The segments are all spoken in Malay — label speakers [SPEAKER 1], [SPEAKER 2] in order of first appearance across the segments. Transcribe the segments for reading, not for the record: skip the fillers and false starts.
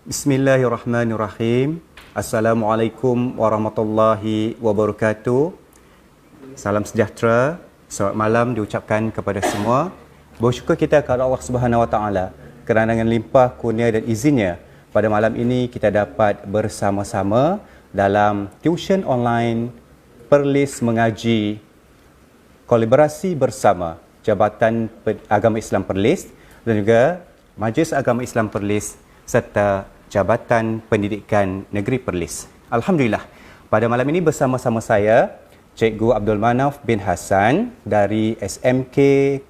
[SPEAKER 1] Bismillahirrahmanirrahim. Assalamualaikum warahmatullahi wabarakatuh. Salam sejahtera, selamat malam diucapkan kepada semua. Bersyukur kita kepada Allah Subhanahu Wa Taala kerana dengan limpah kurnia dan izinnya pada malam ini kita dapat bersama-sama dalam tuition online Perlis Mengaji kolaborasi bersama Jabatan Agama Islam Perlis dan juga Majlis Agama Islam Perlis serta Jabatan Pendidikan Negeri Perlis. Alhamdulillah, pada malam ini bersama-sama saya, Cikgu Abdul Manaf bin Hassan dari SMK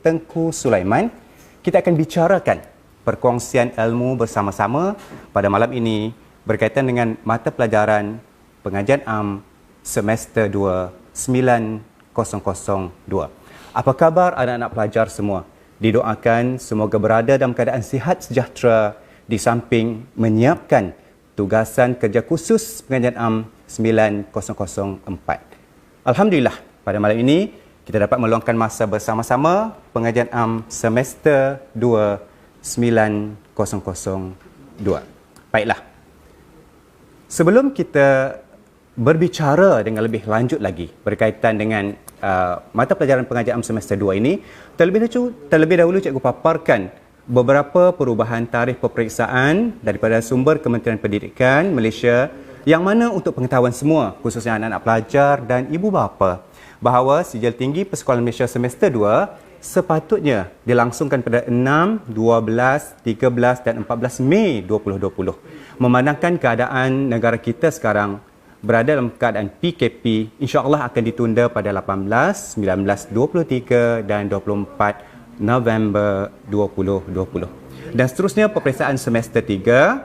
[SPEAKER 1] Tengku Sulaiman. Kita akan bicarakan perkongsian ilmu bersama-sama pada malam ini berkaitan dengan mata pelajaran Pengajian Am Semester 2 9002. Apa khabar anak-anak pelajar semua? Didoakan semoga berada dalam keadaan sihat sejahtera di samping menyiapkan tugasan kerja khusus Pengajian Am 9004. Alhamdulillah, pada malam ini kita dapat meluangkan masa bersama-sama Pengajian Am Semester 2 9002. Baiklah, sebelum kita berbicara dengan lebih lanjut lagi berkaitan dengan mata pelajaran Pengajian Am Semester 2 ini, terlebih dahulu cikgu paparkan beberapa perubahan tarikh peperiksaan daripada sumber Kementerian Pendidikan Malaysia yang mana untuk pengetahuan semua, khususnya anak-anak pelajar dan ibu bapa, bahawa sijil tinggi Persekolahan Malaysia Semester 2 sepatutnya dilangsungkan pada 6, 12, 13 dan 14 Mei 2020. Memandangkan keadaan negara kita sekarang berada dalam keadaan PKP, insya-Allah akan ditunda pada 18, 19, 23 dan 24 November 2020. Dan seterusnya peperiksaan semester 3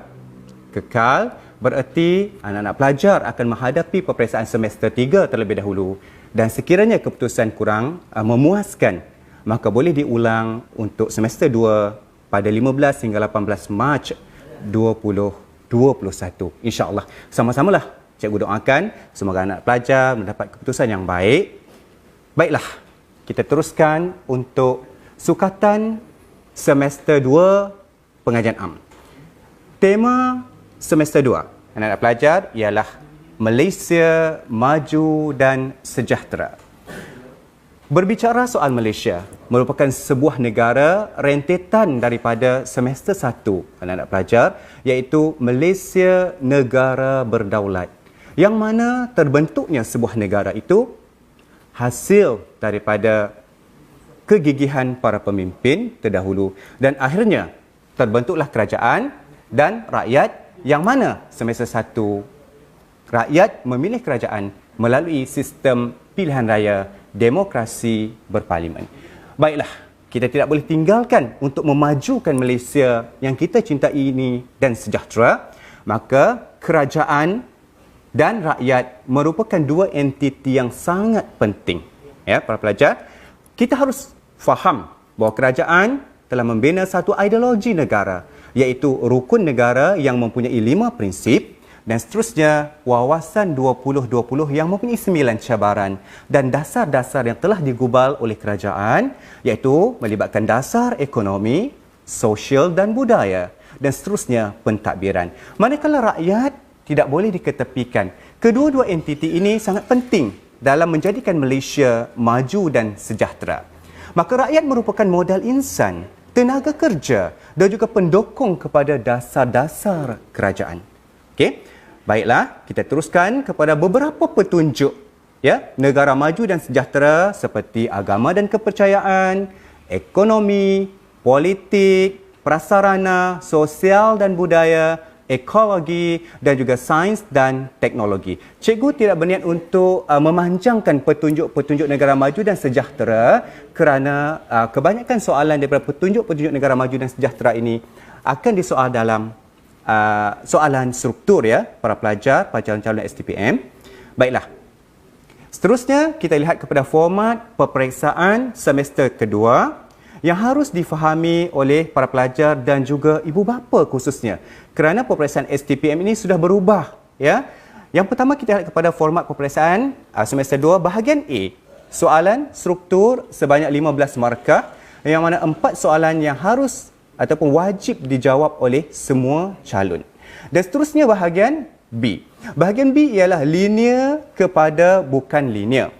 [SPEAKER 1] kekal, bererti anak-anak pelajar akan menghadapi peperiksaan semester 3 terlebih dahulu. Dan sekiranya keputusan kurang memuaskan, maka boleh diulang untuk semester 2 pada 15 hingga 18 Mac 2021. Insya-Allah. Sama-samalah cikgu doakan semoga anak pelajar mendapat keputusan yang baik. Baiklah, kita teruskan untuk sukatan semester 2 Pengajian Am. Tema semester 2 anak-anak pelajar ialah Malaysia Maju dan Sejahtera. Berbicara soal Malaysia merupakan sebuah negara rentetan daripada semester 1 anak-anak pelajar, iaitu Malaysia Negara Berdaulat, yang mana terbentuknya sebuah negara itu hasil daripada kegigihan para pemimpin terdahulu dan akhirnya terbentuklah kerajaan dan rakyat, yang mana semester 1 rakyat memilih kerajaan melalui sistem pilihan raya demokrasi berparlimen. Baiklah, kita tidak boleh tinggalkan untuk memajukan Malaysia yang kita cintai ini dan sejahtera, maka kerajaan dan rakyat merupakan dua entiti yang sangat penting. Ya, para pelajar, kita harus faham bahawa kerajaan telah membina satu ideologi negara, iaitu rukun negara yang mempunyai 5 prinsip dan seterusnya wawasan 2020 yang mempunyai 9 cabaran dan dasar-dasar yang telah digubal oleh kerajaan, iaitu melibatkan dasar ekonomi, sosial dan budaya dan seterusnya pentadbiran. Manakala rakyat tidak boleh diketepikan. Kedua-dua entiti ini sangat penting dalam menjadikan Malaysia maju dan sejahtera. Maka rakyat merupakan modal insan, tenaga kerja dan juga pendukung kepada dasar-dasar kerajaan. Okey, baiklah, kita teruskan kepada beberapa petunjuk negara maju dan sejahtera seperti agama dan kepercayaan, ekonomi, politik, prasarana, sosial dan budaya, ekologi dan juga sains dan teknologi. Cikgu tidak berniat untuk memanjangkan petunjuk-petunjuk negara maju dan sejahtera kerana kebanyakan soalan daripada petunjuk-petunjuk negara maju dan sejahtera ini akan disoal dalam soalan struktur para pelajar, calon-calon STPM. Baiklah. Seterusnya kita lihat kepada format peperiksaan semester kedua yang harus difahami oleh para pelajar dan juga ibu bapa khususnya, kerana peperiksaan STPM ini sudah berubah. Yang pertama kita lihat kepada format peperiksaan semester 2 bahagian A. Soalan struktur sebanyak 15 markah, yang mana 4 soalan yang harus ataupun wajib dijawab oleh semua calon. Dan seterusnya bahagian B. Bahagian B ialah linear kepada bukan linear.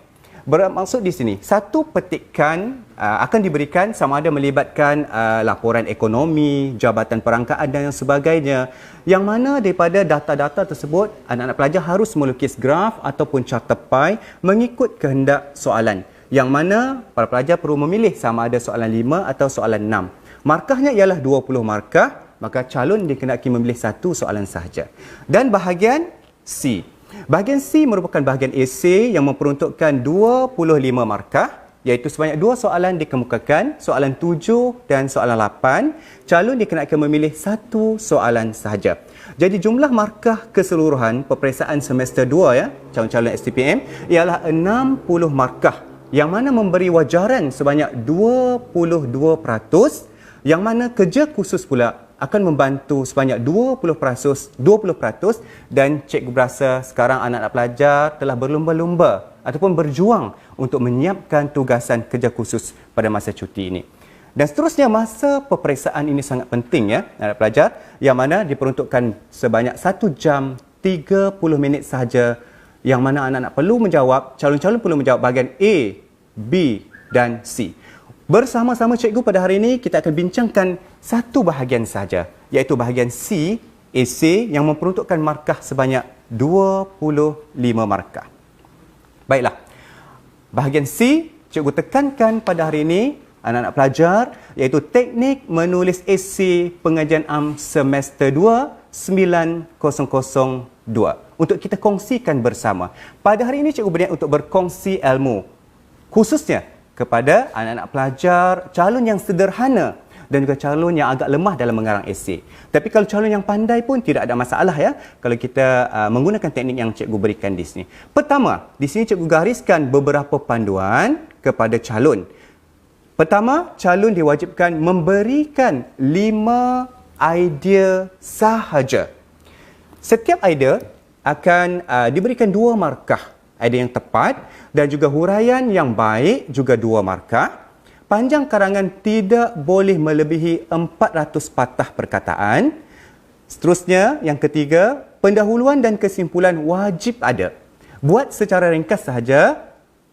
[SPEAKER 1] Bermaksud di sini, satu petikan akan diberikan sama ada melibatkan laporan ekonomi, jabatan perangkaan dan yang sebagainya. Yang mana daripada data-data tersebut, anak-anak pelajar harus melukis graf ataupun carta pie mengikut kehendak soalan. Yang mana para pelajar perlu memilih sama ada soalan 5 atau soalan 6. Markahnya ialah 20 markah, maka calon dikenaki memilih satu soalan sahaja. Dan bahagian C. Bahagian C merupakan bahagian esei yang memperuntukkan 25 markah, iaitu sebanyak 2 soalan dikemukakan, soalan 7 dan soalan 8. Calon dikenaki memilih satu soalan sahaja. Jadi jumlah markah keseluruhan peperiksaan semester 2 ya, calon-calon STPM ialah 60 markah, yang mana memberi wajaran sebanyak 22%, yang mana kerja khusus pula akan membantu sebanyak 20%, dan cikgu berasa sekarang anak-anak pelajar telah berlumba-lumba ataupun berjuang untuk menyiapkan tugasan kerja khusus pada masa cuti ini. Dan seterusnya, masa peperiksaan ini sangat penting ya, anak pelajar, yang mana diperuntukkan sebanyak 1 jam 30 minit sahaja, yang mana anak-anak perlu menjawab, calon-calon perlu menjawab bahagian A, B dan C. Bersama-sama cikgu pada hari ini kita akan bincangkan satu bahagian saja, iaitu bahagian C, esei, yang memperuntukkan markah sebanyak 25 markah. Baiklah, bahagian C cikgu tekankan pada hari ini anak-anak pelajar, iaitu teknik menulis esei pengajian am semester 2 9002 untuk kita kongsikan bersama. Pada hari ini cikgu berniat untuk berkongsi ilmu, khususnya kepada anak-anak pelajar calon yang sederhana dan juga calon yang agak lemah dalam mengarang esei. Tapi kalau calon yang pandai pun tidak ada masalah ya, kalau kita menggunakan teknik yang cikgu berikan di sini. Pertama, di sini cikgu gariskan beberapa panduan kepada calon. Pertama, calon diwajibkan memberikan 5 idea sahaja. Setiap idea akan diberikan 2 markah. Idea yang tepat dan juga huraian yang baik juga 2 markah. Panjang karangan tidak boleh melebihi 400 patah perkataan. Seterusnya, yang ketiga, pendahuluan dan kesimpulan wajib ada. Buat secara ringkas sahaja,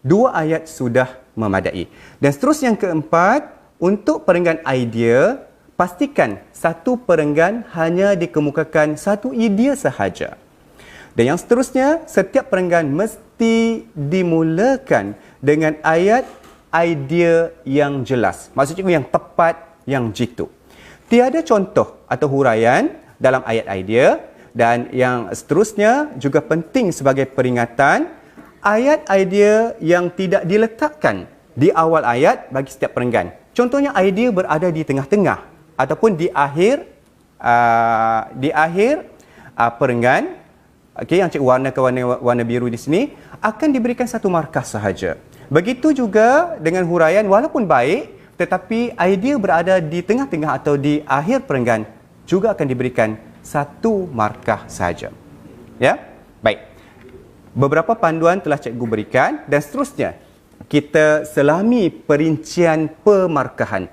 [SPEAKER 1] 2 ayat sudah memadai. Dan seterusnya, yang keempat, untuk perenggan idea, pastikan satu perenggan hanya dikemukakan 1 idea sahaja. Dan yang seterusnya, setiap perenggan mesti dimulakan dengan ayat idea yang jelas. Maksudnya yang tepat, yang jitu. Tiada contoh atau huraian dalam ayat idea. Dan yang seterusnya juga penting sebagai peringatan, ayat idea yang tidak diletakkan di awal ayat bagi setiap perenggan. Contohnya idea berada di tengah-tengah ataupun di akhir perenggan. Okey, yang cikgu warnakan warna biru di sini akan diberikan 1 markah sahaja. Begitu juga dengan huraian, walaupun baik tetapi idea berada di tengah-tengah atau di akhir perenggan juga akan diberikan 1 markah sahaja. Ya? Baik. Beberapa panduan telah cikgu berikan dan seterusnya kita selami perincian pemarkahan.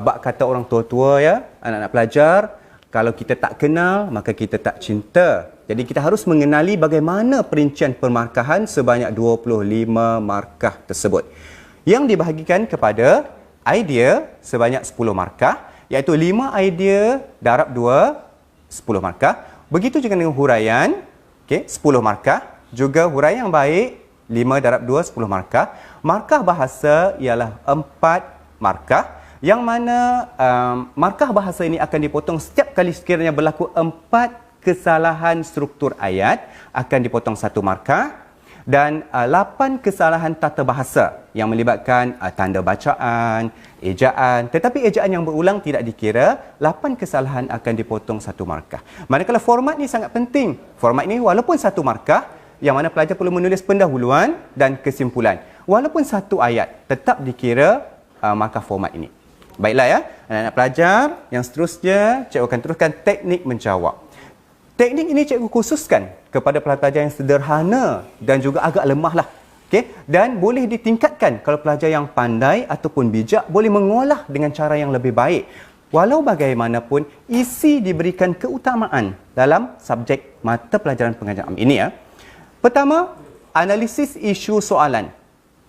[SPEAKER 1] Bak kata orang tua-tua ya, anak-anak pelajar, kalau kita tak kenal maka kita tak cinta. Jadi kita harus mengenali bagaimana perincian pemarkahan sebanyak 25 markah tersebut. Yang dibahagikan kepada idea sebanyak 10 markah, iaitu 5 idea darab 2, 10 markah. Begitu juga dengan huraian, okay, 10 markah. Juga huraian yang baik, 5 darab 2, 10 markah. Markah bahasa ialah 4 markah. Yang mana markah bahasa ini akan dipotong setiap kali sekiranya berlaku 4 kesalahan struktur ayat, akan dipotong 1 markah, dan 8 kesalahan tata bahasa yang melibatkan tanda bacaan, ejaan. Tetapi ejaan yang berulang tidak dikira, 8 kesalahan akan dipotong 1 markah. Manakala format ini sangat penting. Format ini walaupun 1 markah, yang mana pelajar perlu menulis pendahuluan dan kesimpulan. Walaupun 1 ayat, tetap dikira markah format ini. Baiklah ya, anak-anak pelajar, yang seterusnya cikgu akan teruskan teknik menjawab. Teknik ini cikgu khususkan kepada pelajar yang sederhana dan juga agak lemah lah. Okay? Dan boleh ditingkatkan kalau pelajar yang pandai ataupun bijak boleh mengolah dengan cara yang lebih baik. walau bagaimanapun isi diberikan keutamaan dalam subjek mata pelajaran pengajian am ini ya. Pertama, analisis isu soalan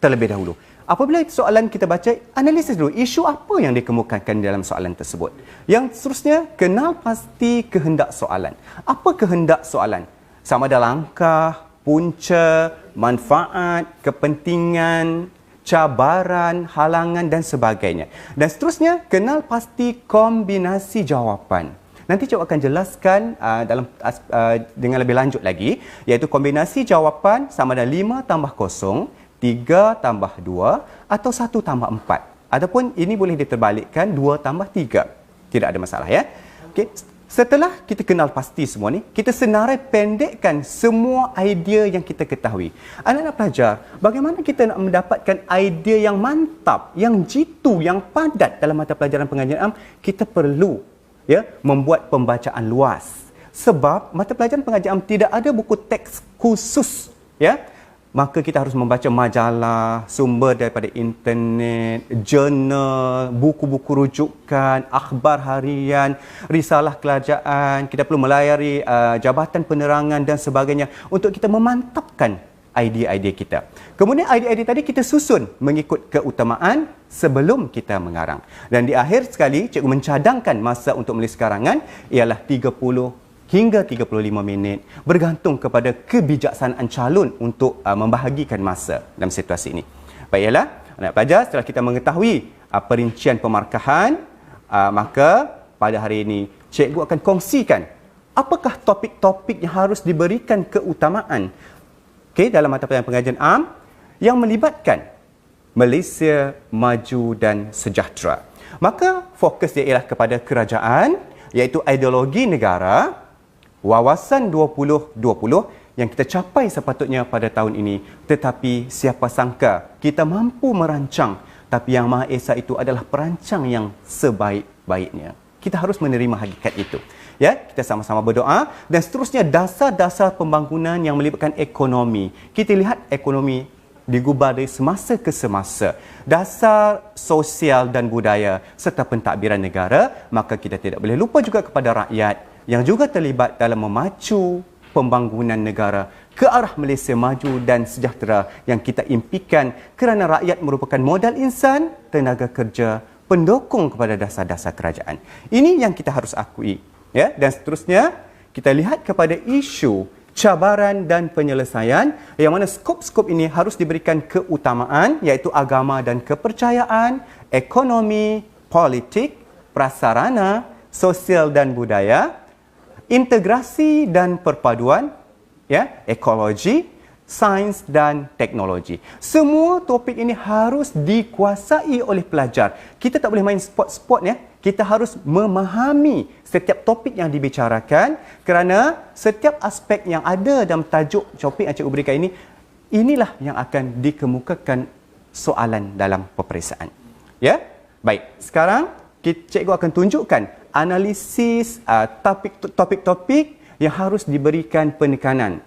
[SPEAKER 1] terlebih dahulu. Apabila soalan kita baca, analisis dulu isu apa yang dikemukakan dalam soalan tersebut. Yang seterusnya, kenal pasti kehendak soalan. Apa kehendak soalan? Sama ada langkah, punca, manfaat, kepentingan, cabaran, halangan dan sebagainya. Dan seterusnya, kenal pasti kombinasi jawapan. Nanti cikgu akan jelaskan dengan lebih lanjut lagi, iaitu kombinasi jawapan sama ada 5 tambah 0, 3 tambah 2 atau 1 tambah 4. Ataupun ini boleh diterbalikkan 2 tambah 3. Tidak ada masalah ya. Okey. Setelah kita kenal pasti semua ni, kita senarai pendekkan semua idea yang kita ketahui. Anak-anak pelajar, bagaimana kita nak mendapatkan idea yang mantap, yang jitu, yang padat dalam mata pelajaran pengajian am? Kita perlu membuat pembacaan luas. Sebab mata pelajaran pengajian am tidak ada buku teks khusus maka kita harus membaca majalah, sumber daripada internet, jurnal, buku-buku rujukan, akhbar harian, risalah kerajaan. Kita perlu melayari Jabatan Penerangan dan sebagainya untuk kita memantapkan idea-idea kita. Kemudian idea-idea tadi kita susun mengikut keutamaan sebelum kita mengarang. Dan di akhir sekali, cikgu mencadangkan masa untuk menulis karangan ialah 30 hingga 35 minit bergantung kepada kebijaksanaan calon untuk membahagikan masa dalam situasi ini. Baiklah, anak pelajar, setelah kita mengetahui perincian pemarkahan, maka pada hari ini cikgu akan kongsikan apakah topik-topik yang harus diberikan keutamaan dalam mata pelajaran pengajian am yang melibatkan Malaysia maju dan sejahtera. Maka fokus dia ialah kepada kerajaan, iaitu ideologi negara, wawasan 2020 yang kita capai sepatutnya pada tahun ini. Tetapi siapa sangka kita mampu merancang, tapi Yang Maha Esa itu adalah perancang yang sebaik-baiknya. Kita harus menerima hakikat itu. Ya, kita sama-sama berdoa. Dan seterusnya, dasar-dasar pembangunan yang melibatkan ekonomi. Kita lihat ekonomi digubal dari semasa ke semasa. Dasar sosial dan budaya serta pentadbiran negara, maka kita tidak boleh lupa juga kepada rakyat yang juga terlibat dalam memacu pembangunan negara ke arah Malaysia maju dan sejahtera yang kita impikan, kerana rakyat merupakan modal insan, tenaga kerja, pendukung kepada dasar-dasar kerajaan. Ini yang kita harus akui. Ya? Dan seterusnya, kita lihat kepada isu cabaran dan penyelesaian yang mana skop-skop ini harus diberikan keutamaan, iaitu agama dan kepercayaan, ekonomi, politik, prasarana, sosial dan budaya, integrasi dan perpaduan, ekologi, sains dan teknologi. Semua topik ini harus dikuasai oleh pelajar. Kita tak boleh main spot-spot Kita harus memahami setiap topik yang dibicarakan, kerana setiap aspek yang ada dalam tajuk topik yang cikgu berikan ini, inilah yang akan dikemukakan soalan dalam peperiksaan. Ya? Baik, sekarang cikgu akan tunjukkan analisis topik-topik yang harus diberikan penekanan.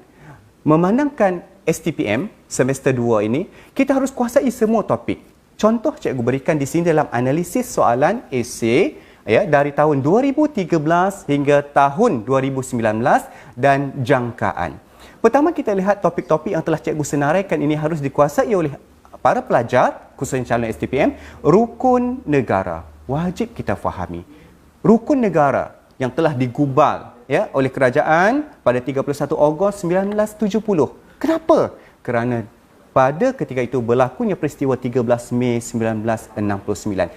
[SPEAKER 1] Memandangkan STPM semester 2 ini, kita harus kuasai semua topik. Contoh cikgu berikan di sini dalam analisis soalan esei dari tahun 2013 hingga tahun 2019 dan jangkaan. Pertama, kita lihat topik-topik yang telah cikgu senaraikan ini harus dikuasai oleh para pelajar, khususnya calon STPM. Rukun negara wajib kita fahami. Rukun negara yang telah digubal oleh kerajaan pada 31 Ogos 1970. Kenapa? Kerana pada ketika itu berlakunya peristiwa 13 Mei 1969.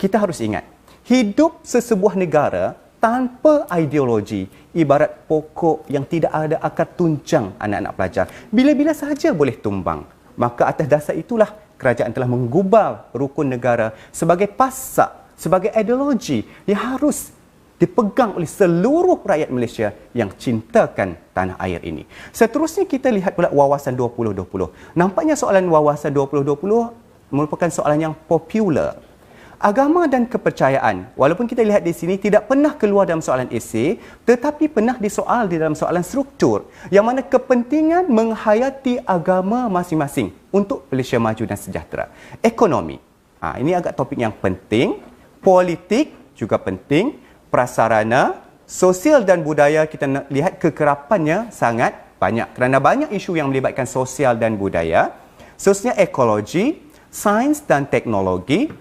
[SPEAKER 1] Kita harus ingat, hidup sesebuah negara tanpa ideologi ibarat pokok yang tidak ada akar tunjang, anak-anak pelajar. Bila-bila sahaja boleh tumbang. Maka atas dasar itulah kerajaan telah menggubal rukun negara sebagai pasak, sebagai ideologi yang harus dipegang oleh seluruh rakyat Malaysia yang cintakan tanah air ini. Seterusnya, kita lihat pula wawasan 2020. Nampaknya soalan wawasan 2020 merupakan soalan yang popular. Agama dan kepercayaan, walaupun kita lihat di sini tidak pernah keluar dalam soalan esei, tetapi pernah disoal di dalam soalan struktur, yang mana kepentingan menghayati agama masing-masing untuk Malaysia maju dan sejahtera. Ekonomi, ini agak topik yang penting. Politik juga penting. Prasarana, sosial dan budaya, kita nak lihat kekerapannya sangat banyak. Kerana banyak isu yang melibatkan sosial dan budaya. Khususnya ekologi, sains dan teknologi,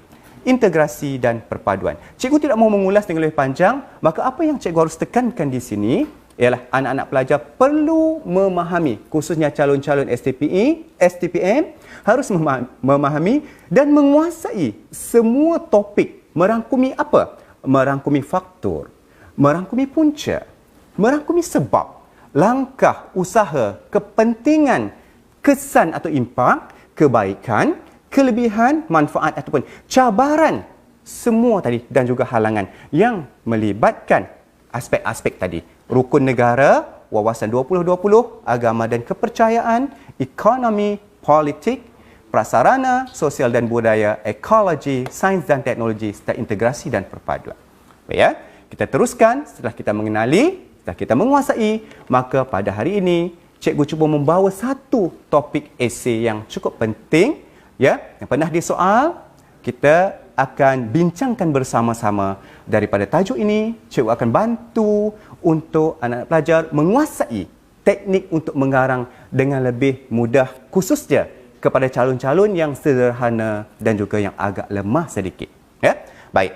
[SPEAKER 1] integrasi dan perpaduan. Cikgu tidak mau mengulas dengan lebih panjang, maka apa yang cikgu harus tekankan di sini ialah anak-anak pelajar perlu memahami, khususnya calon-calon STPM harus memahami dan menguasai semua topik. Merangkumi apa? Merangkumi faktor, merangkumi punca, merangkumi sebab, langkah, usaha, kepentingan, kesan atau impak, kebaikan, kelebihan, manfaat ataupun cabaran, semua tadi, dan juga halangan yang melibatkan aspek-aspek tadi. Rukun negara, wawasan 2020, agama dan kepercayaan, ekonomi, politik, prasarana, sosial dan budaya, ekologi, sains dan teknologi, serta integrasi dan perpaduan. Baik ya, kita teruskan setelah kita mengenali, setelah kita menguasai, maka pada hari ini cikgu cuba membawa satu topik esei yang cukup penting ya, yang pernah disoal. Kita akan bincangkan bersama-sama. Daripada tajuk ini, cikgu akan bantu untuk anak-anak pelajar menguasai teknik untuk mengarang dengan lebih mudah, khususnya kepada calon-calon yang sederhana dan juga yang agak lemah sedikit. Ya? Baik,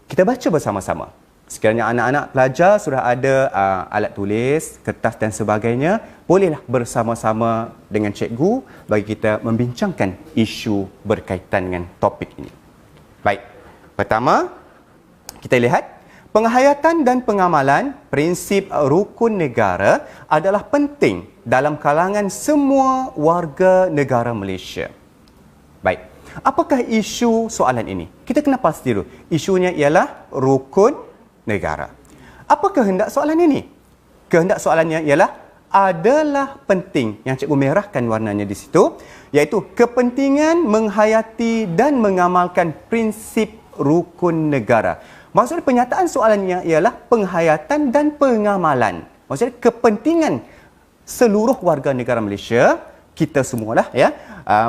[SPEAKER 1] kita baca bersama-sama. Sekiranya anak-anak pelajar sudah ada alat tulis, kertas dan sebagainya, bolehlah bersama-sama dengan cikgu bagi kita membincangkan isu berkaitan dengan topik ini. Baik, pertama kita lihat penghayatan dan pengamalan prinsip rukun negara adalah penting dalam kalangan semua warga negara Malaysia. Baik, apakah isu soalan ini? Kita kena pasti dulu. Isunya ialah rukun negara. Apa kehendak soalan ini? Kehendak soalannya ialah adalah penting, yang cikgu merahkan warnanya di situ, iaitu kepentingan menghayati dan mengamalkan prinsip rukun negara. Maksud penyataan soalannya ialah penghayatan dan pengamalan. Maksudnya kepentingan seluruh warga negara Malaysia, kita semualah ya,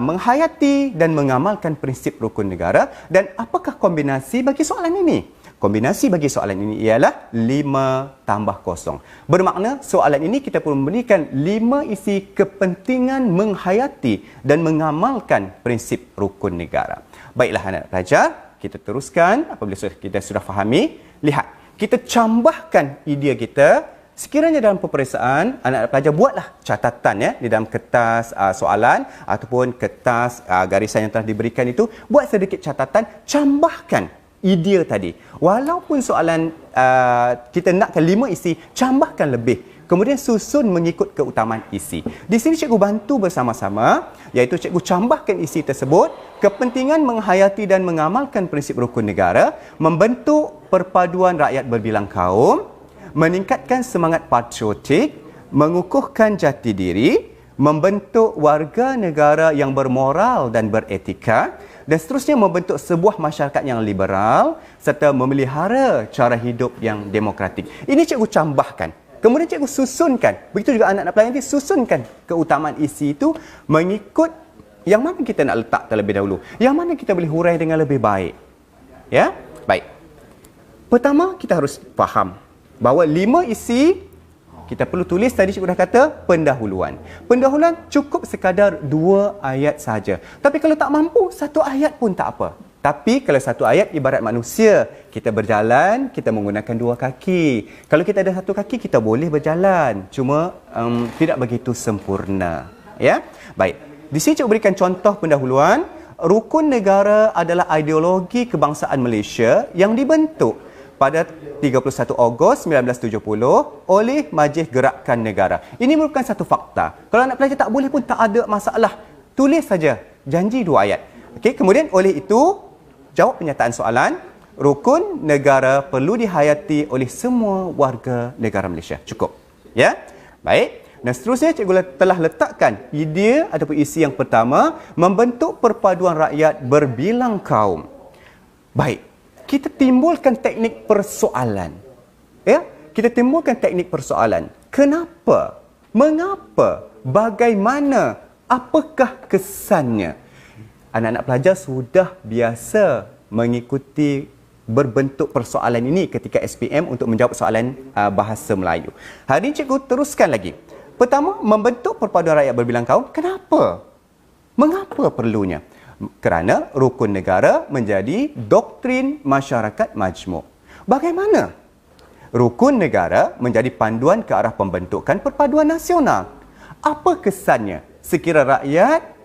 [SPEAKER 1] menghayati dan mengamalkan prinsip rukun negara. Dan apakah kombinasi bagi soalan ini? Kombinasi bagi soalan ini ialah 5+0. Bermakna soalan ini kita perlu memberikan 5 isi kepentingan menghayati dan mengamalkan prinsip rukun negara. Baiklah anak pelajar, kita teruskan. Apabila kita sudah fahami, lihat, kita cambahkan idea kita. Sekiranya dalam peperiksaan, anak pelajar buatlah catatan ya, di dalam kertas soalan ataupun kertas garisan yang telah diberikan itu, buat sedikit catatan, cambahkan idea tadi. Walaupun soalan kita nakkan 5 isi, cambahkan lebih. Kemudian susun mengikut keutamaan isi. Di sini cikgu bantu bersama-sama, iaitu cikgu cambahkan isi tersebut, kepentingan menghayati dan mengamalkan prinsip rukun negara, membentuk perpaduan rakyat berbilang kaum, meningkatkan semangat patriotik, mengukuhkan jati diri, membentuk warga negara yang bermoral dan beretika, dan seterusnya membentuk sebuah masyarakat yang liberal serta memelihara cara hidup yang demokratik. Ini cikgu cambahkan. Kemudian cikgu susunkan. Begitu juga anak-anak pelajar nanti susunkan keutamaan isi itu mengikut yang mana kita nak letak terlebih dahulu. Yang mana kita boleh hurai dengan lebih baik. Ya? Baik. Pertama, kita harus faham bahawa 5 isi kita perlu tulis, tadi cikgu dah kata, pendahuluan. Pendahuluan cukup sekadar 2 ayat saja. Tapi kalau tak mampu, 1 ayat pun tak apa. Tapi kalau 1 ayat ibarat manusia, kita berjalan, kita menggunakan 2 kaki. Kalau kita ada 1 kaki, kita boleh berjalan. Cuma tidak begitu sempurna. Ya? Baik. Di sini cikgu berikan contoh pendahuluan. Rukun negara adalah ideologi kebangsaan Malaysia yang dibentuk pada 31 Ogos 1970 oleh Majlis Gerakan Negara. Ini merupakan satu fakta. Kalau anak pelajar tak boleh pun tak ada masalah. Tulis saja janji 2 ayat. Okey, kemudian oleh itu jawab penyataan soalan. Rukun negara perlu dihayati oleh semua warga negara Malaysia. Cukup. Ya? Baik. Dan seterusnya cikgu telah letakkan idea ataupun isi yang pertama, membentuk perpaduan rakyat berbilang kaum. Baik. Kita timbulkan teknik persoalan. Ya, kita timbulkan teknik persoalan. Kenapa? Mengapa? Bagaimana? Apakah kesannya? Anak-anak pelajar sudah biasa mengikuti berbentuk persoalan ini ketika SPM untuk menjawab soalan bahasa Melayu. Hari ini cikgu teruskan lagi. Pertama, membentuk perpaduan rakyat berbilang kaum. Kenapa? Mengapa perlunya? Kerana rukun negara menjadi doktrin masyarakat majmuk. Bagaimana rukun negara menjadi panduan ke arah pembentukan perpaduan nasional? Apa kesannya sekira rakyat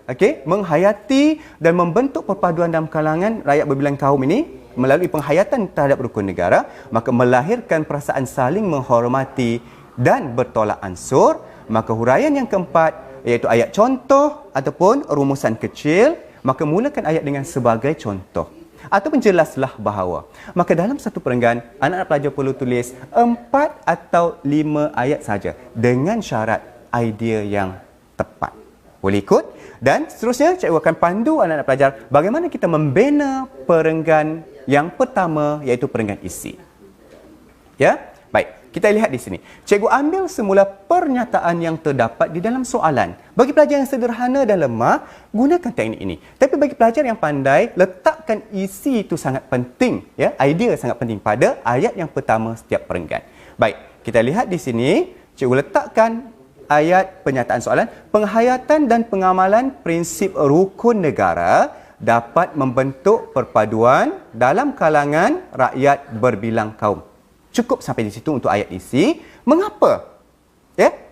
[SPEAKER 1] menghayati dan membentuk perpaduan dalam kalangan rakyat berbilang kaum ini melalui penghayatan terhadap rukun negara, maka melahirkan perasaan saling menghormati dan bertolak ansur. Maka huraian yang keempat, iaitu ayat contoh ataupun rumusan kecil, maka mulakan ayat dengan sebagai contoh. Ataupun jelaslah bahawa. Maka dalam satu perenggan, anak-anak pelajar perlu tulis 4 atau 5 ayat saja dengan syarat idea yang tepat. Boleh ikut? Dan seterusnya, cikgu akan pandu anak-anak pelajar bagaimana kita membina perenggan yang pertama, iaitu perenggan isi. Ya? Baik, kita lihat di sini. Cikgu ambil semula pernyataan yang terdapat di dalam soalan. Bagi pelajar yang sederhana dan lemah, gunakan teknik ini. Tapi bagi pelajar yang pandai, letakkan isi itu sangat penting. Ya? Idea sangat penting pada ayat yang pertama setiap perenggan. Baik, kita lihat di sini. Cikgu letakkan ayat pernyataan soalan. Penghayatan dan pengamalan prinsip rukun negara dapat membentuk perpaduan dalam kalangan rakyat berbilang kaum. Cukup sampai di situ untuk ayat isi. Mengapa?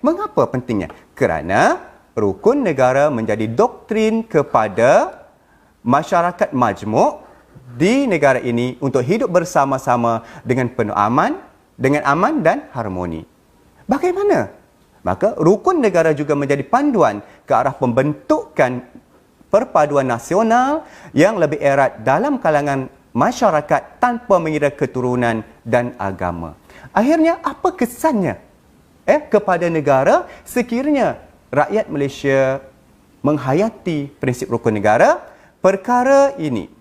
[SPEAKER 1] Mengapa pentingnya? Kerana rukun negara menjadi doktrin kepada masyarakat majmuk di negara ini untuk hidup bersama-sama dengan penuh aman, dengan aman dan harmoni. Bagaimana? Maka rukun negara juga menjadi panduan ke arah pembentukan perpaduan nasional yang lebih erat dalam kalangan masyarakat tanpa mengira keturunan dan agama. Akhirnya, apa kesannya kepada negara sekiranya rakyat Malaysia menghayati prinsip rukun negara? Perkara ini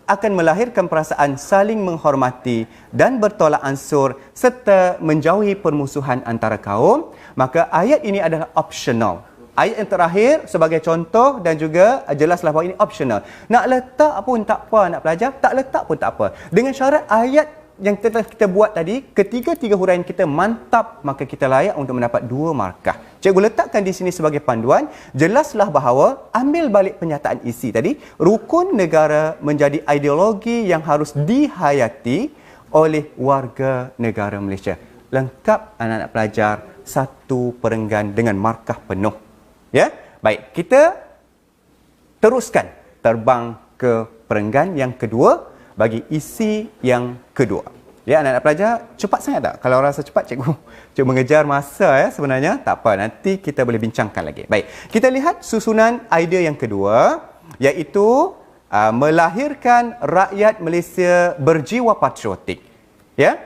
[SPEAKER 1] akan melahirkan perasaan saling menghormati dan bertolak ansur serta menjauhi permusuhan antara kaum. Maka ayat ini adalah optional. Ayat yang terakhir sebagai contoh dan juga jelaslah bahawa ini optional. Nak letak pun tak apa anak pelajar, tak letak pun tak apa. Dengan syarat ayat yang telah kita buat tadi, ketiga-tiga huraian kita mantap, maka kita layak untuk mendapat 2 markah. Cikgu letakkan di sini sebagai panduan, jelaslah bahawa ambil balik pernyataan isi tadi, rukun negara menjadi ideologi yang harus dihayati oleh warga negara Malaysia. Lengkap anak-anak pelajar, satu perenggan dengan markah penuh. Ya, baik, kita teruskan terbang ke perenggan yang kedua bagi isi yang kedua. Ya, anak-anak pelajar, cepat sangat tak? Kalau rasa cepat, cikgu mengejar masa sebenarnya. Tak apa, nanti kita boleh bincangkan lagi. Baik, kita lihat susunan idea yang kedua, iaitu melahirkan rakyat Malaysia berjiwa patriotik. Ya,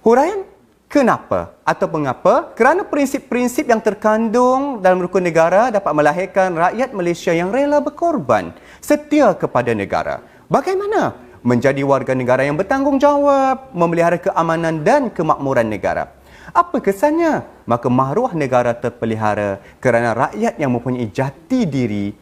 [SPEAKER 1] huraian kenapa atau mengapa? Kerana prinsip-prinsip yang terkandung dalam rukun negara dapat melahirkan rakyat Malaysia yang rela berkorban, setia kepada negara. Bagaimana menjadi warga negara yang bertanggungjawab, memelihara keamanan dan kemakmuran negara? Apa kesannya? Maka maruah negara terpelihara kerana rakyat yang mempunyai jati diri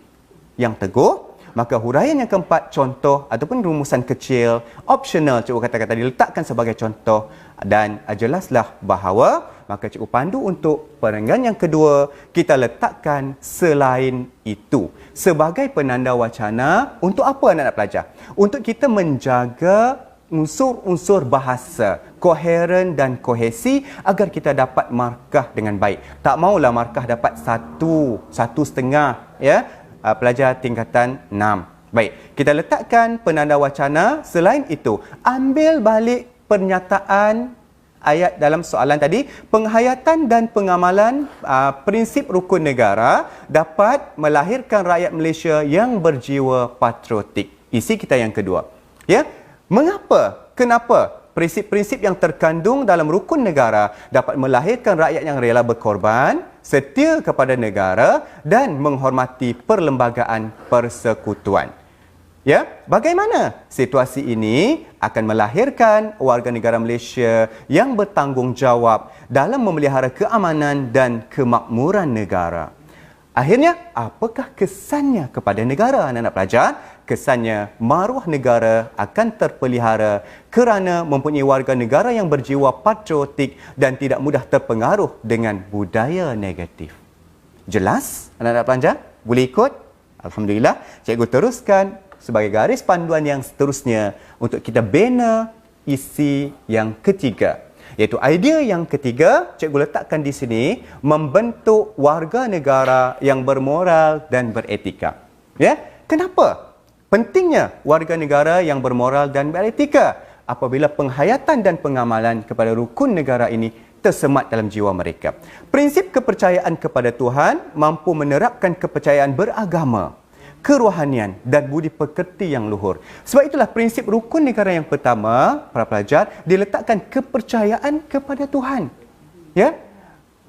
[SPEAKER 1] yang teguh. Maka huraian yang keempat, contoh ataupun rumusan kecil, optional, cikgu katakan tadi, letakkan sebagai contoh dan jelaslah bahawa maka cikgu pandu untuk perenggan yang kedua, kita letakkan selain itu. Sebagai penanda wacana, untuk apa anak-anak pelajar? Untuk kita menjaga unsur-unsur bahasa, koheren dan kohesi agar kita dapat markah dengan baik. Tak maulah markah dapat 1,5, ya. Pelajar tingkatan 6. Baik, kita letakkan penanda wacana. Selain itu, ambil balik pernyataan ayat dalam soalan tadi. Penghayatan dan pengamalan prinsip rukun negara dapat melahirkan rakyat Malaysia yang berjiwa patriotik. Isi kita yang kedua. Ya, mengapa? Kenapa? Prinsip-prinsip yang terkandung dalam rukun negara dapat melahirkan rakyat yang rela berkorban, setia kepada negara dan menghormati perlembagaan persekutuan. Ya, bagaimana situasi ini akan melahirkan warga negara Malaysia yang bertanggungjawab dalam memelihara keamanan dan kemakmuran negara. Akhirnya, apakah kesannya kepada negara anak-anak pelajar? kesannya maruah negara akan terpelihara kerana mempunyai warga negara yang berjiwa patriotik dan tidak mudah terpengaruh dengan budaya negatif. Jelas anak-anak pelajar? Boleh ikut? Alhamdulillah, cikgu teruskan sebagai garis panduan yang seterusnya untuk kita bina isi yang ketiga. Iaitu idea yang ketiga, cikgu letakkan di sini, membentuk warga negara yang bermoral dan beretika. Ya, kenapa pentingnya warga negara yang bermoral dan beretika? Apabila penghayatan dan pengamalan kepada rukun negara ini tersemat dalam jiwa mereka. Prinsip kepercayaan kepada Tuhan mampu menerapkan kepercayaan beragama, kerohanian dan budi pekerti yang luhur. Sebab itulah prinsip rukun negara yang pertama, para pelajar, diletakkan kepercayaan kepada Tuhan. Ya?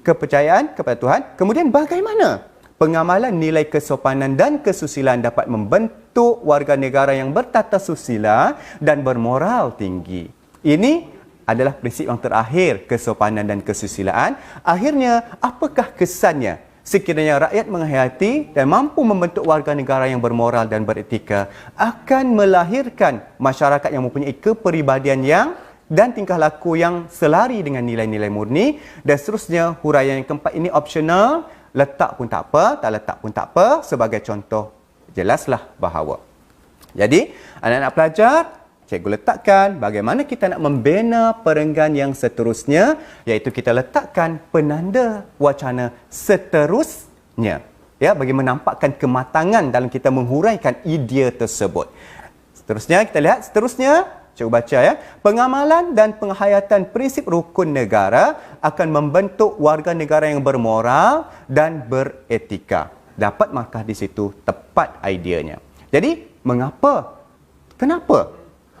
[SPEAKER 1] Kepercayaan kepada Tuhan. Kemudian bagaimana pengamalan nilai kesopanan dan kesusilaan dapat membentuk warga negara yang bertata susila dan bermoral tinggi. Ini adalah prinsip yang terakhir, kesopanan dan kesusilaan. Akhirnya, apakah kesannya sekiranya rakyat menghayati dan mampu membentuk warga negara yang bermoral dan beretika, akan melahirkan masyarakat yang mempunyai kepribadian yang dan tingkah laku yang selari dengan nilai-nilai murni. Dan seterusnya, huraian yang keempat ini opsional, letak pun tak apa, tak letak pun tak apa. Sebagai contoh, jelaslah bahawa. Jadi, anak-anak pelajar, cikgu letakkan bagaimana kita nak membina perenggan yang seterusnya, iaitu kita letakkan penanda wacana seterusnya. Ya, bagi menampakkan kematangan dalam kita menghuraikan idea tersebut. Seterusnya, kita lihat seterusnya, cikgu baca ya. Pengamalan dan penghayatan prinsip rukun negara akan membentuk warga negara yang bermoral dan beretika. Dapat markah di situ, tepat ideanya. Jadi, mengapa? Kenapa?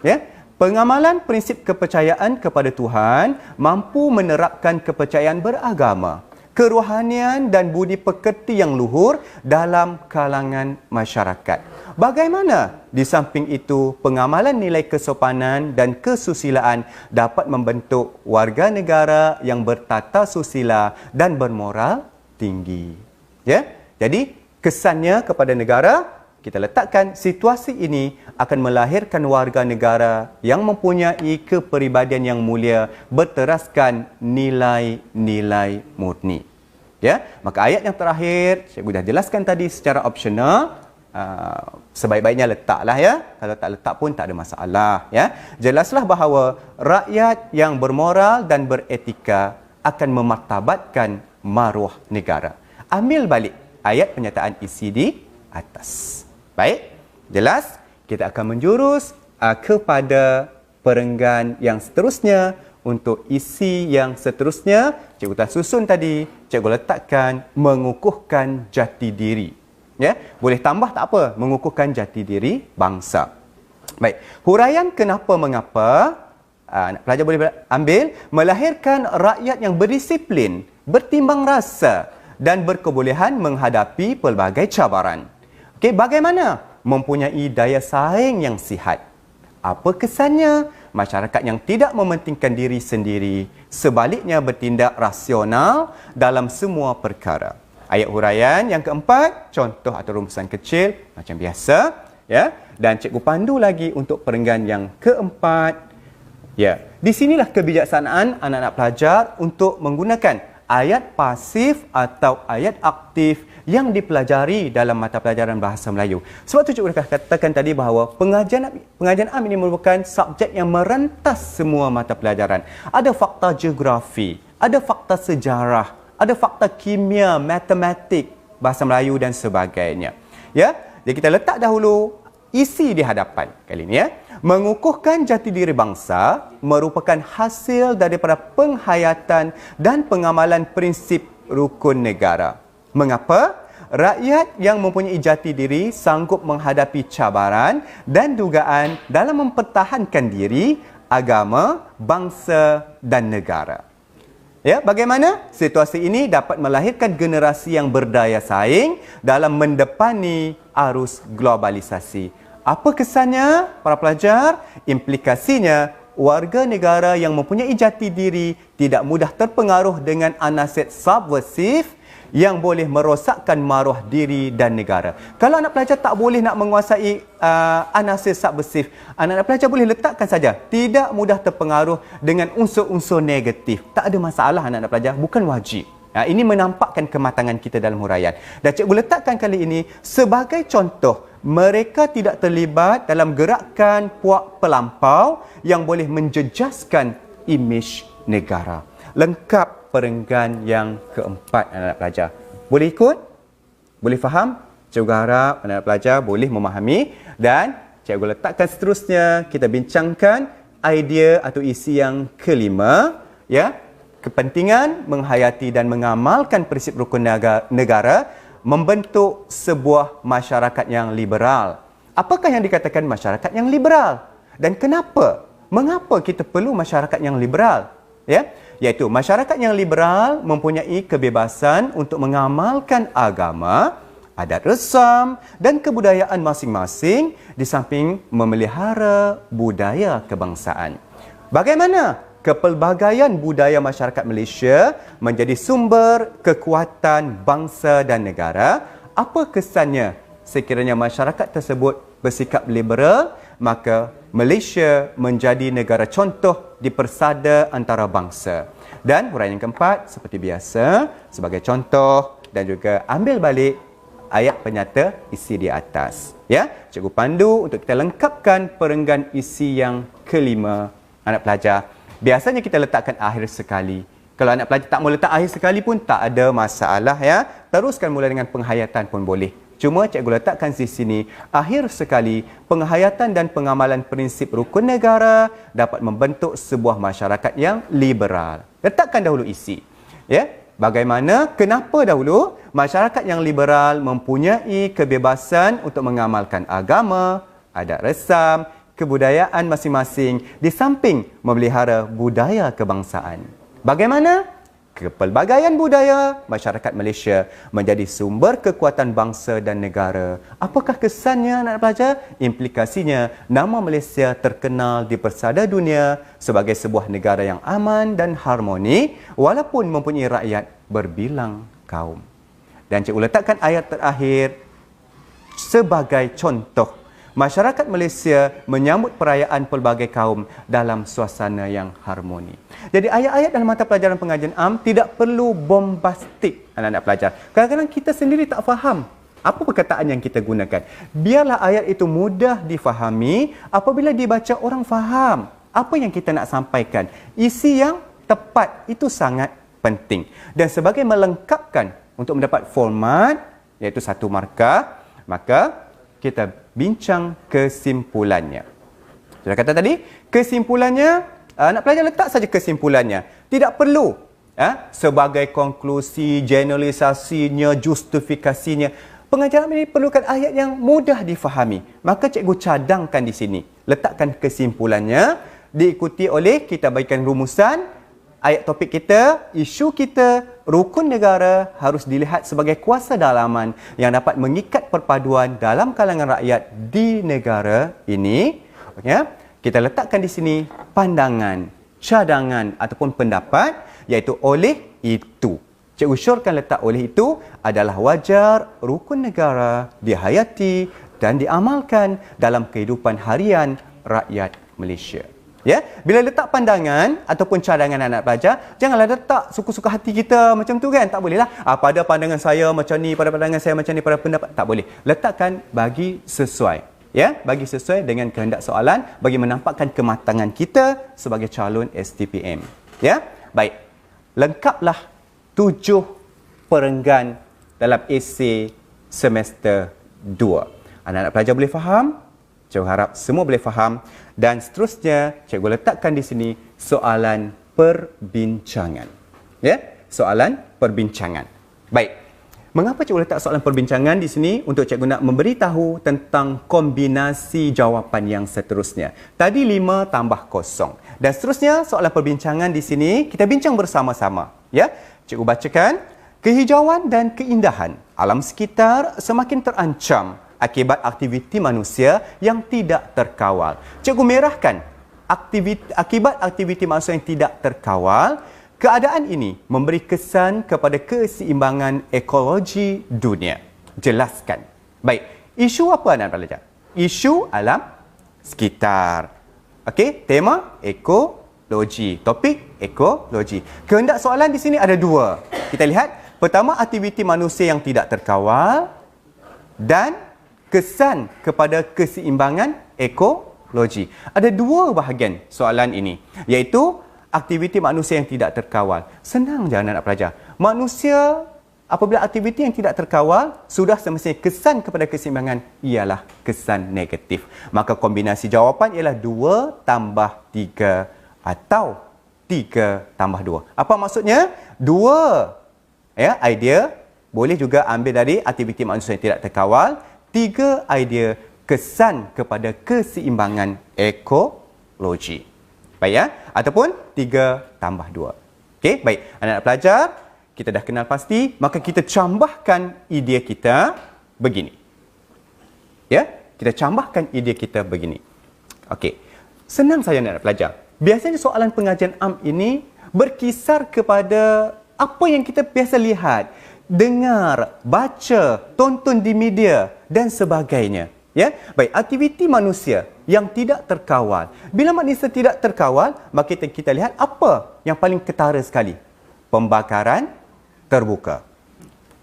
[SPEAKER 1] Ya, pengamalan prinsip kepercayaan kepada Tuhan mampu menerapkan kepercayaan beragama, kerohanian dan budi pekerti yang luhur dalam kalangan masyarakat. Bagaimana di samping itu pengamalan nilai kesopanan dan kesusilaan dapat membentuk warga negara yang bertata susila dan bermoral tinggi. Ya, jadi kesannya kepada negara, kita letakkan situasi ini akan melahirkan warga negara yang mempunyai kepribadian yang mulia berteraskan nilai-nilai murni. Ya, maka ayat yang terakhir cikgu dah jelaskan tadi secara opsional. Sebaik-baiknya letaklah ya. Kalau tak letak pun tak ada masalah ya. Jelaslah bahawa rakyat yang bermoral dan beretika akan memartabatkan maruah negara. Ambil balik ayat pernyataan isi di atas. Baik, jelas? Kita akan menjurus kepada perenggan yang seterusnya. Untuk isi yang seterusnya, cikgu dah susun tadi, cikgu letakkan mengukuhkan jati diri. Ya, boleh tambah tak apa, mengukuhkan jati diri bangsa. Baik, huraian kenapa mengapa, anak pelajar boleh ambil, melahirkan rakyat yang berdisiplin, bertimbang rasa dan berkebolehan menghadapi pelbagai cabaran. Okey, bagaimana? Mempunyai daya saing yang sihat. Apa kesannya? Masyarakat yang tidak mementingkan diri sendiri, sebaliknya bertindak rasional dalam semua perkara. Ayat huraian yang keempat, contoh atau rumusan kecil macam biasa, ya. Dan cikgu pandu lagi untuk perenggan yang keempat. Ya, di sinilah kebijaksanaan anak-anak pelajar untuk menggunakan ayat pasif atau ayat aktif yang dipelajari dalam mata pelajaran bahasa Melayu. Sebab tu cikgu katakan tadi bahawa pengajian am ini merupakan subjek yang merentas semua mata pelajaran. Ada fakta geografi, ada fakta sejarah, ada fakta kimia, matematik, bahasa Melayu dan sebagainya. Ya, jadi kita letak dahulu isi di hadapan kali ini ya. Mengukuhkan jati diri bangsa merupakan hasil daripada penghayatan dan pengamalan prinsip rukun negara. Mengapa? Rakyat yang mempunyai jati diri sanggup menghadapi cabaran dan dugaan dalam mempertahankan diri, agama, bangsa dan negara. Ya, bagaimana? Situasi ini dapat melahirkan generasi yang berdaya saing dalam mendepani arus globalisasi. Apa kesannya, para pelajar? Implikasinya, warga negara yang mempunyai jati diri tidak mudah terpengaruh dengan anasir subversif yang boleh merosakkan maruah diri dan negara. Kalau anak pelajar tak boleh nak menguasai anasir subversif, anak pelajar boleh letakkan saja, tidak mudah terpengaruh dengan unsur-unsur negatif. Tak ada masalah anak pelajar, bukan wajib. Ini menampakkan kematangan kita dalam huraian. Dan cikgu letakkan kali ini sebagai contoh, mereka tidak terlibat dalam gerakan puak pelampau yang boleh menjejaskan imej negara. Lengkap perenggan yang keempat anak pelajar. Boleh ikut? Boleh faham? Cikgu harap anak pelajar boleh memahami, dan cikgu letakkan seterusnya kita bincangkan idea atau isi yang kelima, ya. Kepentingan menghayati dan mengamalkan prinsip rukun negara membentuk sebuah masyarakat yang liberal. Apakah yang dikatakan masyarakat yang liberal? Dan kenapa? Mengapa kita perlu masyarakat yang liberal? Ya, iaitu masyarakat yang liberal mempunyai kebebasan untuk mengamalkan agama, adat resam dan kebudayaan masing-masing di samping memelihara budaya kebangsaan. Bagaimana kepelbagaian budaya masyarakat Malaysia menjadi sumber kekuatan bangsa dan negara? Apa kesannya sekiranya masyarakat tersebut bersikap liberal? Maka Malaysia menjadi negara contoh di persada antarabangsa. Dan huraian yang keempat, seperti biasa, sebagai contoh dan juga ambil balik ayat penyata isi di atas. Ya, cikgu pandu untuk kita lengkapkan perenggan isi yang kelima anak pelajar. Biasanya kita letakkan akhir sekali. Kalau anak pelajar tak mau letak akhir sekali pun tak ada masalah, ya. Teruskan mula dengan penghayatan pun boleh. Cuma cikgu letakkan di sini akhir sekali, penghayatan dan pengamalan prinsip rukun negara dapat membentuk sebuah masyarakat yang liberal. Letakkan dahulu isi. Ya. Bagaimana, kenapa dahulu masyarakat yang liberal mempunyai kebebasan untuk mengamalkan agama, adat resam, kebudayaan masing-masing di samping memelihara budaya kebangsaan. Bagaimana? Kepelbagaian budaya masyarakat Malaysia menjadi sumber kekuatan bangsa dan negara. Apakah kesannya anak pelajar? Implikasinya, nama Malaysia terkenal di persada dunia sebagai sebuah negara yang aman dan harmoni walaupun mempunyai rakyat berbilang kaum. Dan cikgu letakkan ayat terakhir sebagai contoh. Masyarakat Malaysia menyambut perayaan pelbagai kaum dalam suasana yang harmoni. Jadi ayat-ayat dalam mata pelajaran pengajian am tidak perlu bombastik anak-anak pelajar. Kadang-kadang kita sendiri tak faham apa perkataan yang kita gunakan. Biarlah ayat itu mudah difahami apabila dibaca orang faham apa yang kita nak sampaikan. Isi yang tepat itu sangat penting. Dan sebagai melengkapkan untuk mendapat format iaitu 1 markah, maka kita bincang kesimpulannya. Sudah kata tadi, kesimpulannya, anak pelajar letak saja kesimpulannya. Tidak perlu sebagai konklusi, generalisasinya, justifikasinya. Pengajaran ini perlukan ayat yang mudah difahami. Maka cikgu cadangkan di sini. Letakkan kesimpulannya, diikuti oleh kita bagikan rumusan, ayat topik kita, isu kita, rukun negara harus dilihat sebagai kuasa dalaman yang dapat mengikat perpaduan dalam kalangan rakyat di negara ini. Ya, kita letakkan di sini pandangan, cadangan ataupun pendapat, iaitu oleh itu. Cikgu syorkan letak oleh itu adalah wajar rukun negara dihayati dan diamalkan dalam kehidupan harian rakyat Malaysia. Ya, bila letak pandangan ataupun cadangan anak pelajar, janganlah letak suka-suka hati kita macam tu kan, tak boleh lah. Pada pandangan saya macam ni, pada pandangan saya macam ni, pada pendapat, tak boleh. Letakkan bagi sesuai. Ya, bagi sesuai dengan kehendak soalan, bagi menampakkan kematangan kita sebagai calon STPM. Ya, baik. Lengkaplah 7 perenggan dalam esei semester 2. Anak-anak pelajar boleh faham? Cikgu harap semua boleh faham. Dan seterusnya, cikgu letakkan di sini soalan perbincangan. Ya, soalan perbincangan. Baik. Mengapa cikgu letak soalan perbincangan di sini? Untuk cikgu nak memberitahu tentang kombinasi jawapan yang seterusnya. Tadi 5 tambah 0. Dan seterusnya, soalan perbincangan di sini kita bincang bersama-sama. Ya, cikgu bacakan. Kehijauan dan keindahan alam sekitar semakin terancam akibat aktiviti manusia yang tidak terkawal. Cikgu merahkan akibat aktiviti manusia yang tidak terkawal, Keadaan ini memberi kesan kepada keseimbangan ekologi dunia. Jelaskan. Baik, isu apa anak pelajar? Isu alam sekitar. Okey, tema ekologi. Topik ekologi. Kehendak soalan di sini ada dua. Kita lihat, pertama aktiviti manusia yang tidak terkawal dan kesan kepada keseimbangan ekologi. Ada dua bahagian soalan ini, iaitu aktiviti manusia yang tidak terkawal. Senang je anak-anak pelajar. Manusia apabila aktiviti yang tidak terkawal, sudah semestinya kesan kepada keseimbangan ialah kesan negatif. Maka kombinasi jawapan ialah 2 tambah 3 atau 3 tambah 2. Apa maksudnya? 2 idea boleh juga ambil dari aktiviti manusia yang tidak terkawal. 3 idea kesan kepada keseimbangan ekologi. Baik ya? Ataupun 3 tambah 2. Okey, baik. Anak-anak pelajar, kita dah kenal pasti, maka kita cambahkan idea kita begini. Ya, kita cambahkan idea kita begini. Okey. Senang saja anak-anak pelajar. Biasanya soalan pengajian am ini berkisar kepada apa yang kita biasa lihat, dengar, baca, tonton di media dan sebagainya. Ya, baik, aktiviti manusia yang tidak terkawal. Bila manusia tidak terkawal, maka kita lihat apa yang paling ketara sekali? Pembakaran terbuka.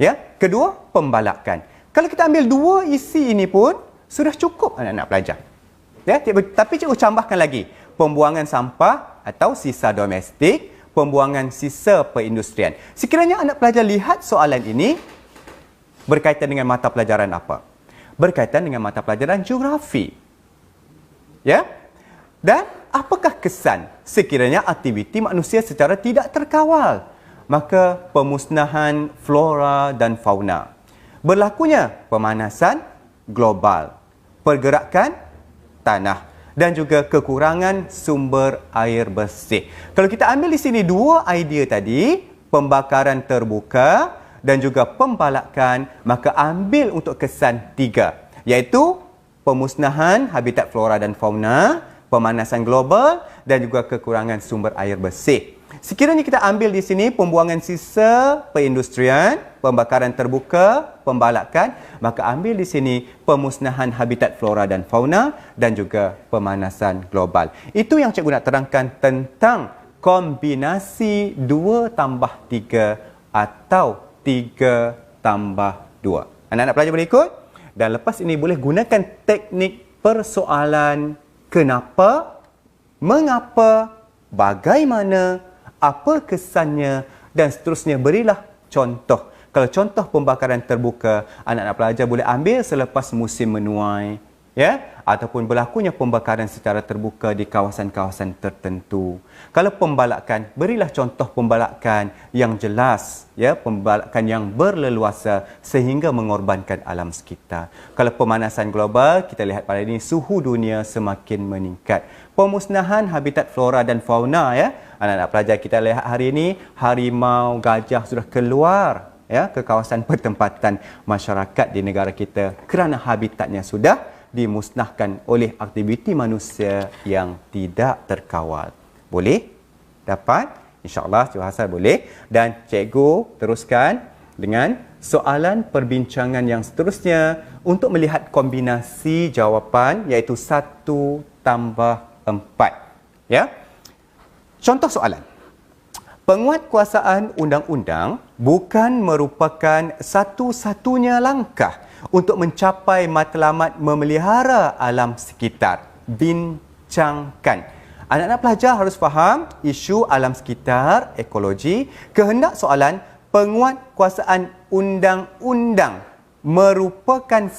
[SPEAKER 1] Ya, kedua, pembalakan. Kalau kita ambil dua isi ini pun sudah cukup anak-anak pelajar. Ya, tapi cikgu tambahkan lagi, pembuangan sampah atau sisa domestik, pembuangan sisa perindustrian. Sekiranya anak pelajar lihat soalan ini berkaitan dengan mata pelajaran apa? Berkaitan dengan mata pelajaran geografi. Ya? Dan apakah kesan sekiranya aktiviti manusia secara tidak terkawal? Maka pemusnahan flora dan fauna. Berlakunya pemanasan global, pergerakan tanah dan juga kekurangan sumber air bersih. Kalau kita ambil di sini dua idea tadi, pembakaran terbuka dan juga pembalakan, maka ambil untuk kesan 3, iaitu pemusnahan habitat flora dan fauna, pemanasan global dan juga kekurangan sumber air bersih. Sekiranya kita ambil di sini pembuangan sisa perindustrian, pembakaran terbuka, pembalakan, maka ambil di sini pemusnahan habitat flora dan fauna dan juga pemanasan global. Itu yang cikgu nak terangkan tentang kombinasi 2 tambah 3 atau 3 tambah 2. Anak-anak pelajar boleh ikut? Dan lepas ini boleh gunakan teknik persoalan kenapa, mengapa, bagaimana, apa kesannya dan seterusnya. Berilah contoh. Kalau contoh pembakaran terbuka, anak-anak pelajar boleh ambil selepas musim menuai, ya, ataupun berlakunya pembakaran secara terbuka di kawasan-kawasan tertentu. Kalau pembalakan, berilah contoh pembalakan yang jelas, ya, pembalakan yang berleluasa sehingga mengorbankan alam sekitar. Kalau pemanasan global, kita lihat pada ini suhu dunia semakin meningkat. Pemusnahan habitat flora dan fauna, ya. Anak-anak pelajar, kita lihat hari ini harimau, gajah sudah keluar, ya, ke kawasan pertempatan masyarakat di negara kita kerana habitatnya sudah dimusnahkan oleh aktiviti manusia yang tidak terkawal. Boleh? Dapat? InsyaAllah Cikgu Hassan boleh. Dan cikgu teruskan dengan soalan perbincangan yang seterusnya untuk melihat kombinasi jawapan, iaitu 1 tambah 4. Ya? Contoh soalan. Penguatkuasaan undang-undang bukan merupakan satu-satunya langkah untuk mencapai matlamat memelihara alam sekitar. Bincangkan. Anak-anak pelajar harus faham isu alam sekitar, ekologi. Kehendak soalan, penguatkuasaan undang-undang bukan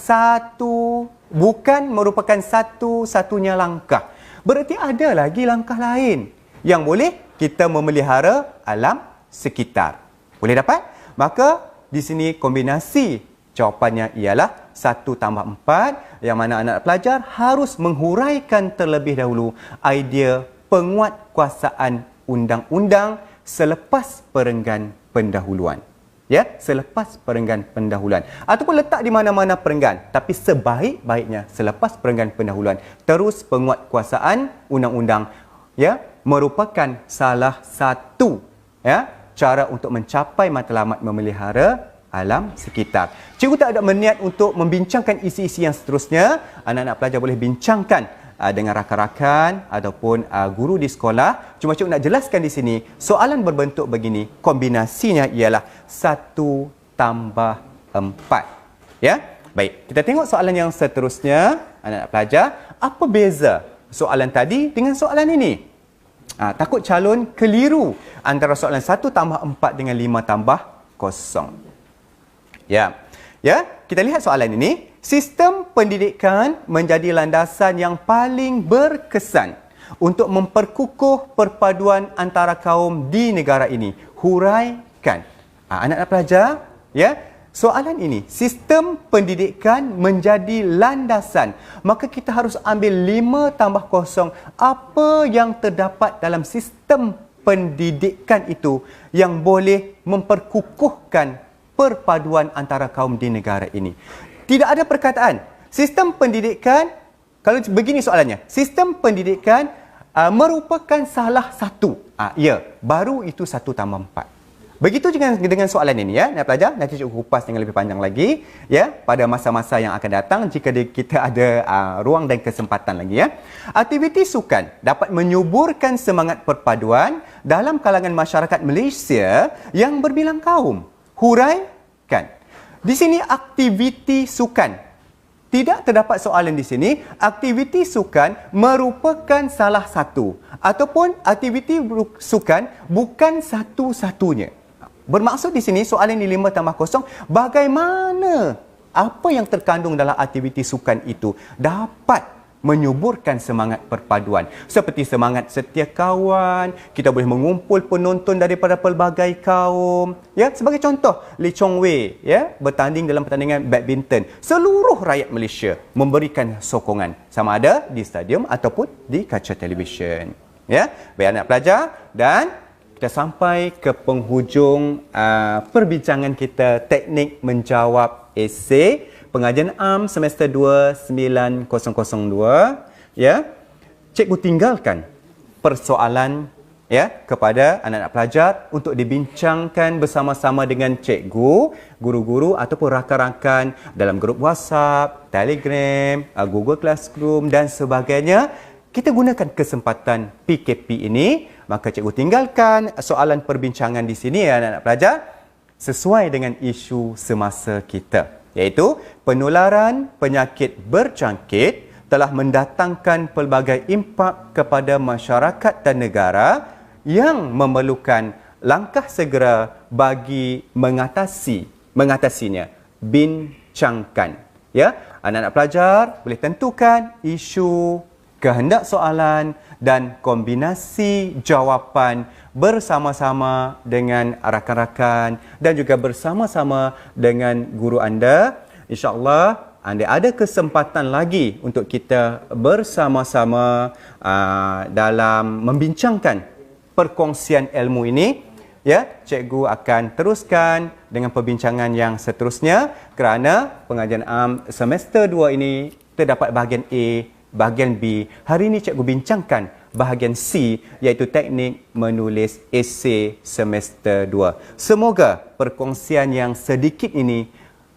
[SPEAKER 1] merupakan satu-satunya langkah. Berarti ada lagi langkah lain yang boleh kita memelihara alam sekitar. Boleh dapat? Maka di sini kombinasi jawapannya ialah 1 tambah 4, yang mana anak pelajar harus menghuraikan terlebih dahulu idea penguatkuasaan undang-undang selepas perenggan pendahuluan. Ya, selepas perenggan pendahuluan. Ataupun letak di mana-mana perenggan, tapi sebaik-baiknya selepas perenggan pendahuluan. Terus penguatkuasaan undang-undang, ya, merupakan salah satu ya, cara untuk mencapai matlamat memelihara alam sekitar. Cikgu tak ada berniat untuk membincangkan isi-isi yang seterusnya. Anak-anak pelajar boleh bincangkan dengan rakan-rakan ataupun guru di sekolah. Cuma cikgu nak jelaskan di sini, soalan berbentuk begini, kombinasinya ialah 1 tambah 4. Ya? Baik, kita tengok soalan yang seterusnya. Anak-anak pelajar, apa beza soalan tadi dengan soalan ini? Takut calon keliru antara soalan 1 tambah 4 dengan 5 tambah 0. Ya, kita lihat soalan ini. Sistem pendidikan menjadi landasan yang paling berkesan untuk memperkukuh perpaduan antara kaum di negara ini. Huraikan. Anak-anak pelajar, ya, soalan ini, sistem pendidikan menjadi landasan. Maka kita harus ambil 5 tambah 0. Apa yang terdapat dalam sistem pendidikan itu yang boleh memperkukuhkan perpaduan antara kaum di negara ini? Tidak ada perkataan. Sistem pendidikan, kalau begini soalannya, sistem pendidikan merupakan salah satu. Ya, baru itu 1 tambah 4. Begitu juga dengan soalan ini, ya, nak pelajar. Nanti cikgu kupas dengan lebih panjang lagi, ya, pada masa-masa yang akan datang jika kita ada ruang dan kesempatan lagi, ya. Aktiviti sukan dapat menyuburkan semangat perpaduan dalam kalangan masyarakat Malaysia yang berbilang kaum. Huraikan. Di sini aktiviti sukan. Tidak terdapat soalan di sini. Aktiviti sukan merupakan salah satu ataupun aktiviti sukan bukan satu-satunya. Bermaksud di sini soalan ini 5 tambah 0, bagaimana apa yang terkandung dalam aktiviti sukan itu dapat menyuburkan semangat perpaduan. Seperti semangat setia kawan, kita boleh mengumpul penonton daripada pelbagai kaum. Ya, sebagai contoh, Lee Chong Wei, ya, bertanding dalam pertandingan badminton. Seluruh rakyat Malaysia memberikan sokongan, sama ada di stadium ataupun di kaca televisyen. Ya, baik anak pelajar, dan kita sampai ke penghujung perbincangan kita, teknik menjawab esei pengajian am semester 2 9002. Ya, cikgu tinggalkan persoalan, ya, kepada anak-anak pelajar untuk dibincangkan bersama-sama dengan cikgu, guru-guru ataupun rakan-rakan dalam grup WhatsApp, Telegram, Google Classroom dan sebagainya. Kita gunakan kesempatan PKP ini, maka cikgu tinggalkan soalan perbincangan di sini, ya, anak-anak pelajar, sesuai dengan isu semasa kita, iaitu penularan penyakit berjangkit telah mendatangkan pelbagai impak kepada masyarakat dan negara yang memerlukan langkah segera bagi mengatasinya. Bincangkan. Ya, anak-anak pelajar boleh tentukan isu, kehendak soalan dan kombinasi jawapan bersama-sama dengan rakan-rakan dan juga bersama-sama dengan guru anda. InsyaAllah anda ada kesempatan lagi untuk kita bersama-sama dalam membincangkan perkongsian ilmu ini. Ya, cikgu akan teruskan dengan perbincangan yang seterusnya kerana pengajian am semester 2 ini terdapat bahagian A, bahagian B. Hari ini cikgu bincangkan bahagian C, iaitu teknik menulis esei semester 2. Semoga perkongsian yang sedikit ini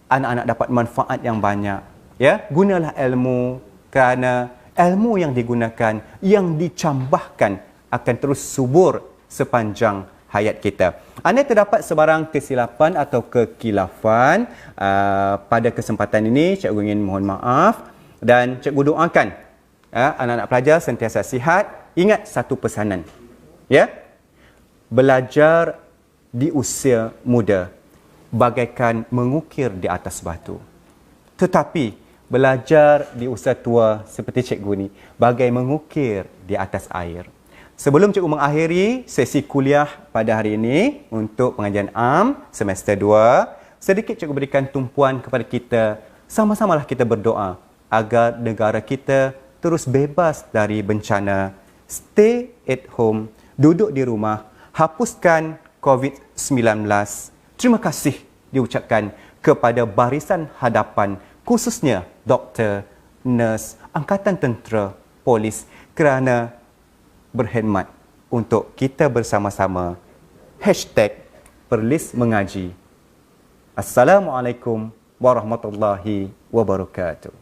[SPEAKER 1] anak-anak dapat manfaat yang banyak. Ya, gunalah ilmu kerana ilmu yang digunakan, yang dicambahkan akan terus subur sepanjang hayat kita. Anda terdapat sebarang kesilapan atau kekilafan pada kesempatan ini, cikgu ingin mohon maaf dan cikgu doakan anak-anak pelajar sentiasa sihat. Ingat satu pesanan, ya, belajar di usia muda bagaikan mengukir di atas batu, tetapi belajar di usia tua seperti cikgu ni bagai mengukir di atas air. Sebelum cikgu mengakhiri sesi kuliah pada hari ini untuk pengajian am semester 2, sedikit cikgu berikan tumpuan kepada kita. Sama-samalah kita berdoa agar negara kita terus bebas dari bencana. Stay at home, duduk di rumah, hapuskan COVID-19. Terima kasih diucapkan kepada barisan hadapan, khususnya doktor, nurse, angkatan tentera, polis kerana berkhidmat untuk kita bersama-sama #Perlis Mengaji. Assalamualaikum warahmatullahi wabarakatuh.